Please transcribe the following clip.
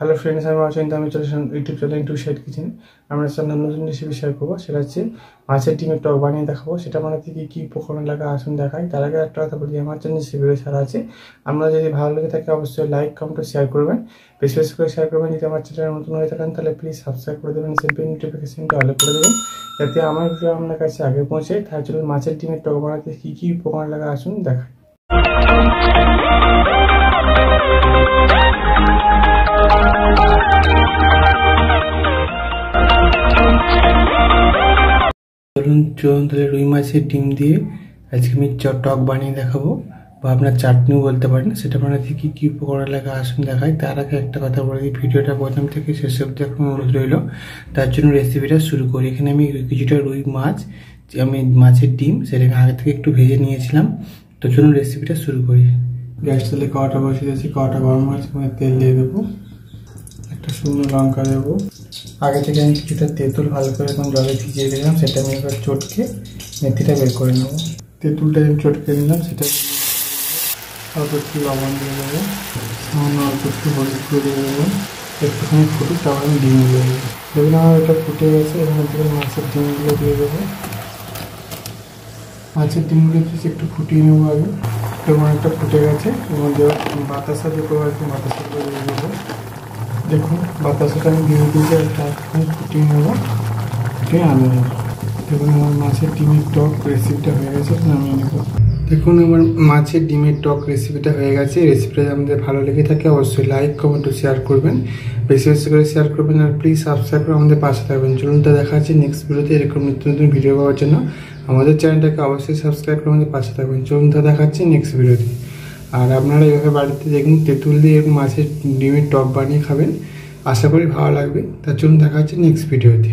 Hello friends, আমি অচিন্ত। আমি চলে আসলাম YouTube channel into shed kitchen. আমরা চ্যানেল নতুন রেসিপি শেয়ার করবো, সেটা হচ্ছে মাছের ডিমের টক বানিয়ে দেখাবো। সেটা বানাতে কী উপকরণ লাগা আসুন দেখাই। তার আগে একটা কথা বলি, আমার চ্যানেল রেসিপিগুলো ছাড়া আছে। আমরা যদি ভালো লেগে থাকে অবশ্যই লাইক কমেন্ট শেয়ার করবেন, বেশি বেশি করে শেয়ার করবেন। যদি আমার চ্যানেল নতুন হয়ে থাকেন তাহলে প্লিজ সাবস্ক্রাইব করে দেবেন, সেলফি নোটিফিকেশনটা অল করে দেবেন, যাতে আমার ভিডিও আপনার কাছে আগে পৌঁছে। তার জন্য মাছের ডিমের টক বানাতে কী উপকরণ লাগা আসুন দেখাই। চলুন তাহলে রুই মাছের ডিম দিয়ে আজকে আমি টক বানিয়ে দেখাবো, বা আপনার চাটনিও বলতে পারেন। সেটা বানাতে কী উপকরণ লাগা আসুন দেখাই। তার আগে একটা কথা বলে দিই, ভিডিওটা প্রথম থেকে শেষ অবধি এখন অনুরোধ রইল। তার জন্য রেসিপিটা শুরু করি। এখানে আমি কিছুটা রুই মাছ, আমি মাছের ডিম সেটাকে আগে থেকে একটু ভেজে নিয়েছিলাম। তো চলুন রেসিপিটা শুরু করি। গ্যাস তেলে কড়াটা বসিয়ে দিয়েছি, কড়াটা গরম হয়েছে, তেল দিয়ে দেবো, একটা শুকনো লঙ্কা দেবো। আগে থেকে আমি কিছুটা তেঁতুল ভালো করে এখন জলে ভিজিয়ে দিলাম, সেটা আমি এবার চটকে মেথিটা বের করে নেবো। তেঁতুলটা আমি চটকে নিলাম, সেটা অল্প একটু লবণ দিয়ে দেবো, সামান্য অল্প একটু হলুদ করে দিয়ে দেবো, একটুখানি ফুটুক, তারপর আমি ডিম দিয়ে দেবো। দেখুন আমার এটা ফুটে গেছে, এখান থেকে মাছের ডিমগুলো দিয়ে দেবো। মাছের ডিমগুলো কিছু একটু ফুটিয়ে নেবো আগে। এবং একটা ফুটে গেছে, এর মধ্যে বাতাসা দুটো আছে, বাতাসাগুলো দিয়ে দেবো। দেখুন বাতাসাটা আমি দিয়ে দিয়েছি, একটা একটুখানি ফুটিয়ে নেবো, ফুটিয়ে আনে নেবো। দেখুন আমার মাছের ডিমের টক রেসিপিটা হয়ে গেছে, নামিয়ে নেবো। দেখুন আমার মাছের ডিমের টক রেসিপিটা হয়ে গেছে। রেসিপিটা যদি আমাদের ভালো লেগে থাকে অবশ্যই লাইক কমেন্ট ও শেয়ার করবেন, বেশি বেশি করে শেয়ার করবেন, আর প্লিজ সাবস্ক্রাইব করে আমাদের পাশে থাকবেন। চলুন তো দেখা হচ্ছে নেক্সট ভিডিওতে। এরকম নিত্য নতুন ভিডিও পাওয়ার জন্য আমাদের চ্যানেলটাকে অবশ্যই সাবস্ক্রাইব করে আমাদের পাশে থাকবেন। চলুন তো দেখা হচ্ছে নেক্সট ভিডিওতে। আর আপনারা এইভাবে বাড়িতে দেখুন তেঁতুল দিয়ে মাছের ডিমের টক বানিয়ে খাবেন, আশা করি ভালো লাগবে। তার জন্য দেখা হচ্ছে নেক্সট ভিডিওতে।